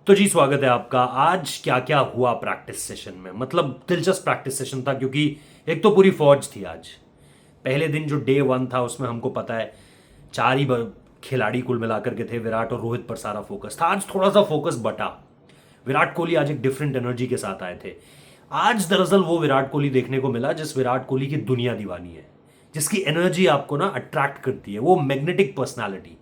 तो जी स्वागत है आपका। आज क्या क्या हुआ प्रैक्टिस सेशन में, मतलब दिलचस्प प्रैक्टिस सेशन था क्योंकि एक तो पूरी फौज थी आज। पहले दिन जो डे वन था उसमें हमको पता है चार ही खिलाड़ी कुल मिलाकर के थे, विराट और रोहित पर सारा फोकस था। आज थोड़ा सा फोकस बटा। विराट कोहली आज एक डिफरेंट एनर्जी के साथ आए थे। आज दरअसल वो विराट कोहली देखने को मिला जिस विराट कोहली की दुनिया दीवानी है, जिसकी एनर्जी आपको ना अट्रैक्ट करती है, वो मैग्नेटिक पर्सनालिटी।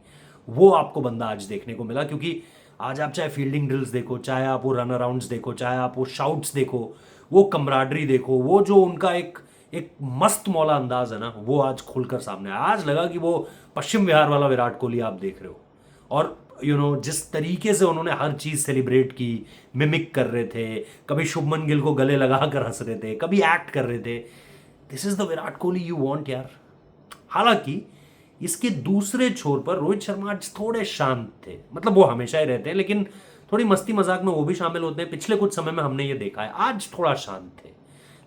वो आपको बंदा आज देखने को मिला क्योंकि आज आप चाहे फील्डिंग ड्रिल्स देखो, चाहे आप वो रन अराउंड्स देखो, चाहे आप वो शाउट्स देखो, वो कमराडरी देखो, वो जो उनका एक एक मस्त मौला अंदाज है ना, वो आज खुलकर सामने आया। आज लगा कि वो पश्चिम विहार वाला विराट कोहली आप देख रहे हो। और जिस तरीके से उन्होंने हर चीज सेलिब्रेट की, मिमिक कर रहे थे, कभी शुभमन गिल को गले लगा कर हंस रहे थे, कभी एक्ट कर रहे थे। This is the Virat Kohli you want यार। हालांकि इसके दूसरे छोर पर रोहित शर्मा आज थोड़े शांत थे। मतलब वो हमेशा ही रहते हैं, लेकिन थोड़ी मस्ती मजाक में वो भी शामिल होते हैं। पिछले कुछ समय में हमने ये देखा है, आज थोड़ा शांत थे।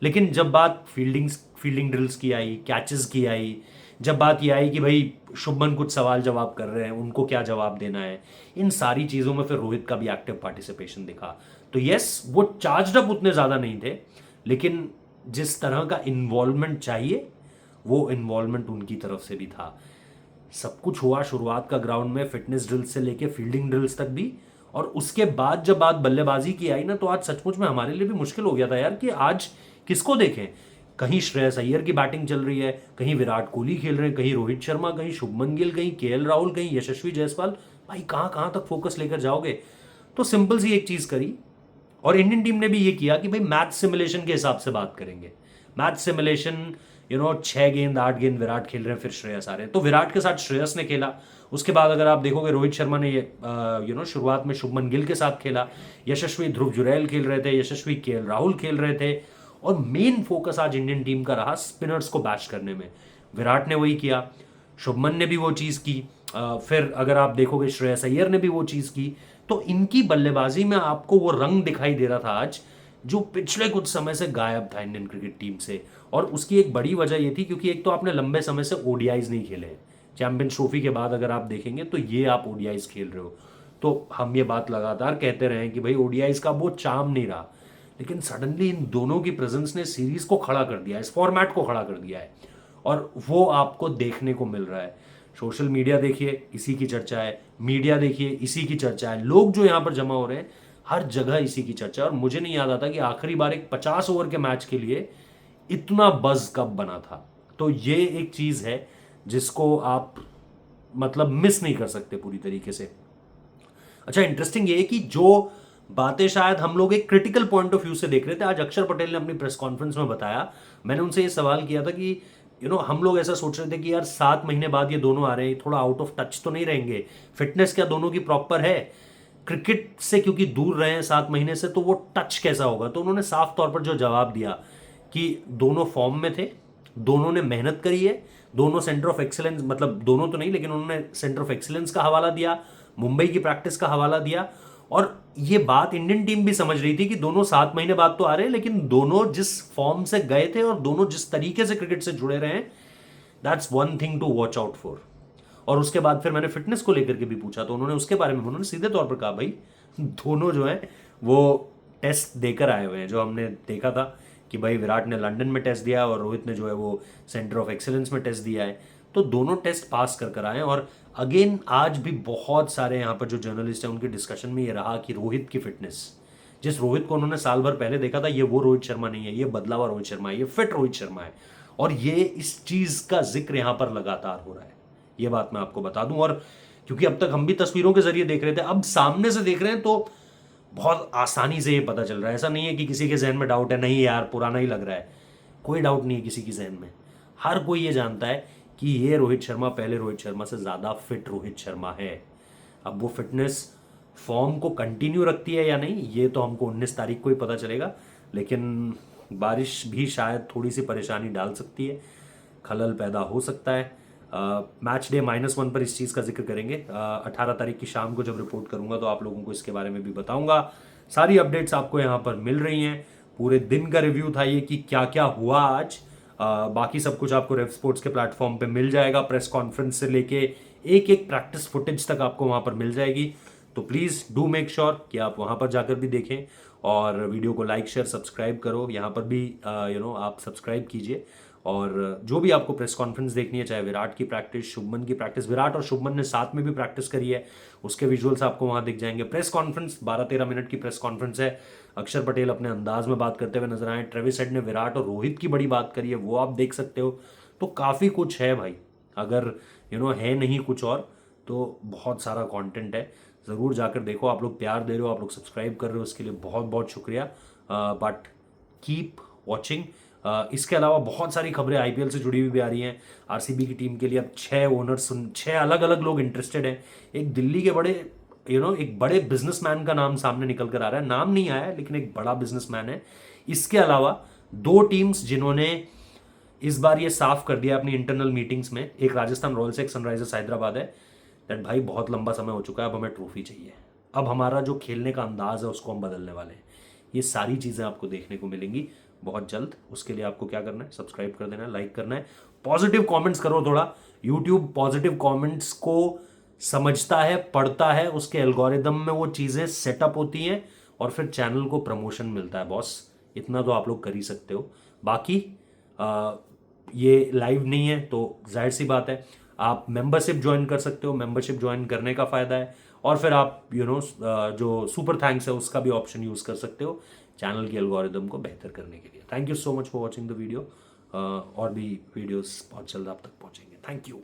लेकिन जब बात फील्डिंग ड्रिल्स की आई, कैचेस की आई, जब बात ये आई कि भाई शुभमन कुछ सवाल जवाब कर रहे हैं, उनको क्या जवाब देना है, इन सारी चीज़ों में फिर रोहित का भी एक्टिव पार्टिसिपेशन दिखा। तो यस, वो चार्ज अप उतने ज़्यादा नहीं थे, लेकिन जिस तरह का इन्वॉल्वमेंट चाहिए वो इन्वॉल्वमेंट उनकी तरफ से भी था। सब कुछ हुआ शुरुआत का ग्राउंड में, फिटनेस ड्रिल्स से लेके फील्डिंग ड्रिल्स तक भी। और उसके बाद जब बात बल्लेबाजी की आई ना, तो आज सचमुच में हमारे लिए भी मुश्किल हो गया था यार कि आज किसको देखें। कहीं श्रेयस अय्यर की बैटिंग चल रही है, कहीं विराट कोहली खेल रहे हैं, कहीं रोहित शर्मा, कहीं शुभमन गिल, कहीं केएल राहुल, कहीं यशस्वी जायसवाल। भाई कहाँ कहाँ तक फोकस लेकर जाओगे। तो सिंपल सी एक चीज करी, और इंडियन टीम ने भी ये किया कि भाई मैच सिमुलेशन के हिसाब से बात करेंगे। मैच सिमुलेशन, 6 गेंद 8 गेंद विराट खेल रहे हैं, फिर श्रेयस आ रहे हैं, तो विराट के साथ श्रेयस ने खेला। उसके बाद अगर आप देखोगे रोहित शर्मा ने ये शुरुआत में शुभमन गिल के साथ खेला, यशस्वी ध्रुव जुरैल खेल रहे थे, यशस्वी केएल राहुल खेल रहे थे। और मेन फोकस आज इंडियन टीम का रहा स्पिनर्स को बैश करने में। विराट ने वही किया, शुभमन ने भी वो चीज़ की, फिर अगर आप देखोगे श्रेयस अय्यर ने भी वो चीज़ की। तो इनकी बल्लेबाजी में आपको वो रंग दिखाई दे रहा था आज, जो पिछले कुछ समय से गायब था इंडियन क्रिकेट टीम से। और उसकी एक बड़ी वजह ये थी क्योंकि एक तो आपने लंबे समय से ओडीआईज नहीं खेले हैं। चैंपियंस ट्रॉफी के बाद अगर आप देखेंगे तो ये आप ओडीआईज खेल रहे हो। तो हम ये बात लगातार कहते रहे कि भाई ओडीआईज का वो चार्म नहीं रहा, लेकिन सडनली इन दोनों की प्रेजेंस ने सीरीज को खड़ा कर दिया है, इस फॉर्मेट को खड़ा कर दिया है। और वो आपको देखने को मिल रहा है। सोशल मीडिया देखिए, इसी की चर्चा है। मीडिया देखिए, इसी की चर्चा है। लोग जो यहां पर जमा हो रहे हैं, हर जगह इसी की चर्चा है। और मुझे नहीं याद आता कि आखिरी बार एक 50 ओवर के मैच के लिए इतना बज कब बना था। तो ये एक चीज है जिसको आप मतलब मिस नहीं कर सकते पूरी तरीके से। अच्छा, इंटरेस्टिंग ये है कि जो बातें शायद हम लोग एक क्रिटिकल पॉइंट ऑफ व्यू से देख रहे थे, आज अक्षर पटेल ने अपनी प्रेस कॉन्फ्रेंस में बताया। मैंने उनसे ये सवाल किया था कि हम लोग ऐसा सोच रहे थे कि यार 7 महीने बाद ये दोनों आ रहे हैं, थोड़ा आउट ऑफ टच तो नहीं रहेंगे, फिटनेस क्या दोनों की प्रॉपर है, क्रिकेट से क्योंकि दूर रहे हैं 7 महीने से, तो वो टच कैसा होगा। तो उन्होंने साफ तौर पर जो जवाब दिया कि दोनों फॉर्म में थे, दोनों ने मेहनत करी है, दोनों सेंटर ऑफ एक्सीलेंस, मतलब दोनों तो नहीं लेकिन उन्होंने सेंटर ऑफ एक्सीलेंस का हवाला दिया, मुंबई की प्रैक्टिस का हवाला दिया। और ये बात इंडियन टीम भी समझ रही थी कि दोनों 7 महीने बाद तो आ रहे हैं, लेकिन दोनों जिस फॉर्म से गए थे और दोनों जिस तरीके से क्रिकेट से जुड़े रहे हैं, that's one thing to watch out for. और उसके बाद फिर मैंने फिटनेस को लेकर के भी पूछा, तो उन्होंने उसके बारे में उन्होंने सीधे तौर पर कहा भाई दोनों जो है वो टेस्ट देकर आए हुए हैं। जो हमने देखा था कि भाई विराट ने लंदन में टेस्ट दिया और रोहित ने जो है वो सेंटर ऑफ एक्सीलेंस में टेस्ट दिया है, तो दोनों टेस्ट पास कर कर आए हैं। और अगेन आज भी बहुत सारे यहाँ पर जो जर्नलिस्ट हैं उनके डिस्कशन में ये रहा कि रोहित की फिटनेस, जिस रोहित को उन्होंने साल भर पहले देखा था, ये वो रोहित शर्मा नहीं है, ये बदला हुआ रोहित शर्मा है, ये फिट रोहित शर्मा है। और ये इस चीज का जिक्र यहां पर लगातार हो रहा है, ये बात मैं आपको बता दूं। और क्योंकि अब तक हम भी तस्वीरों के जरिए देख रहे थे, अब सामने से देख रहे हैं तो बहुत आसानी से ये पता चल रहा है। ऐसा नहीं है कि किसी के जहन में डाउट है, नहीं यार पुराना ही लग रहा है। कोई डाउट नहीं है किसी की जहन में। हर कोई ये जानता है कि ये रोहित शर्मा पहले रोहित शर्मा से ज्यादा फिट रोहित शर्मा है। अब वो फिटनेस फॉर्म को कंटिन्यू रखती है या नहीं, ये तो हमको 19 तारीख को ही पता चलेगा। लेकिन बारिश भी शायद थोड़ी सी परेशानी डाल सकती है, खलल पैदा हो सकता है। मैच डे -1 पर इस चीज़ का जिक्र करेंगे। 18 तारीख की शाम को जब रिपोर्ट करूंगा तो आप लोगों को इसके बारे में भी बताऊंगा। सारी अपडेट्स आपको यहाँ पर मिल रही हैं। पूरे दिन का रिव्यू था ये कि क्या क्या हुआ आज। बाकी सब कुछ आपको रेव स्पोर्ट्स के प्लेटफॉर्म पे मिल जाएगा। प्रेस कॉन्फ्रेंस से लेके एक एक प्रैक्टिस फुटेज तक आपको वहां पर मिल जाएगी। तो प्लीज़ डू मेक श्योर कि आप वहाँ पर जाकर भी देखें और वीडियो को लाइक शेयर सब्सक्राइब करो। यहाँ पर भी आप सब्सक्राइब कीजिए। और जो भी आपको प्रेस कॉन्फ्रेंस देखनी है, चाहे विराट की प्रैक्टिस, शुभमन की प्रैक्टिस, विराट और शुभमन ने साथ में भी प्रैक्टिस करी है, उसके विजुअल्स आपको वहाँ दिख जाएंगे। प्रेस कॉन्फ्रेंस 12-13 मिनट की प्रेस कॉन्फ्रेंस है। अक्षर पटेल अपने अंदाज में बात करते हुए नजर आए। ट्रेविस हेड ने विराट और रोहित की बड़ी बात करी है, वो आप देख सकते हो। तो काफ़ी कुछ है भाई, अगर है नहीं कुछ और तो बहुत सारा कंटेंट है, ज़रूर जाकर देखो। आप लोग प्यार दे रहे हो, आप लोग सब्सक्राइब कर रहे हो, उसके लिए बहुत बहुत शुक्रिया। But keep watching. इसके अलावा बहुत सारी खबरें आईपीएल से जुड़ी हुई भी आ रही हैं। आरसीबी की टीम के लिए अब 6 ओनर्स, 6 अलग अलग लोग इंटरेस्टेड हैं। एक दिल्ली के बड़े एक बड़े बिजनेसमैन का नाम सामने निकल कर आ रहा है, नाम नहीं आया है लेकिन एक बड़ा बिजनेसमैन है। इसके अलावा 2 टीम्स जिन्होंने इस बार ये साफ कर दिया अपनी इंटरनल मीटिंग्स में, एक राजस्थान रॉयल्स, एक सनराइजर्स हैदराबाद है, दैट भाई बहुत लंबा समय हो चुका है, अब हमें ट्रॉफी चाहिए। अब हमारा जो खेलने का अंदाज है उसको हम बदलने वाले हैं। ये सारी चीज़ें आपको देखने को मिलेंगी बहुत जल्द। उसके लिए आपको क्या करना है, सब्सक्राइब कर देना है, लाइक करना है, पॉजिटिव कमेंट्स करो थोड़ा। यूट्यूब पॉजिटिव कमेंट्स को समझता है, पढ़ता है, उसके एल्गोरिदम में वो चीज़ें सेटअप होती हैं और फिर चैनल को प्रमोशन मिलता है बॉस। इतना तो आप लोग कर ही सकते हो। बाकी ये लाइव नहीं है तो जाहिर सी बात है आप मेंबरशिप ज्वाइन कर सकते हो। मेंबरशिप ज्वाइन करने का फ़ायदा है और फिर आप जो सुपर थैंक्स है उसका भी ऑप्शन यूज़ कर सकते हो चैनल की एल्गोरिदम को बेहतर करने के लिए। Thank you so much for watching the video. और भी वीडियोस बहुत जल्द आप तक पहुंचेंगे। Thank you.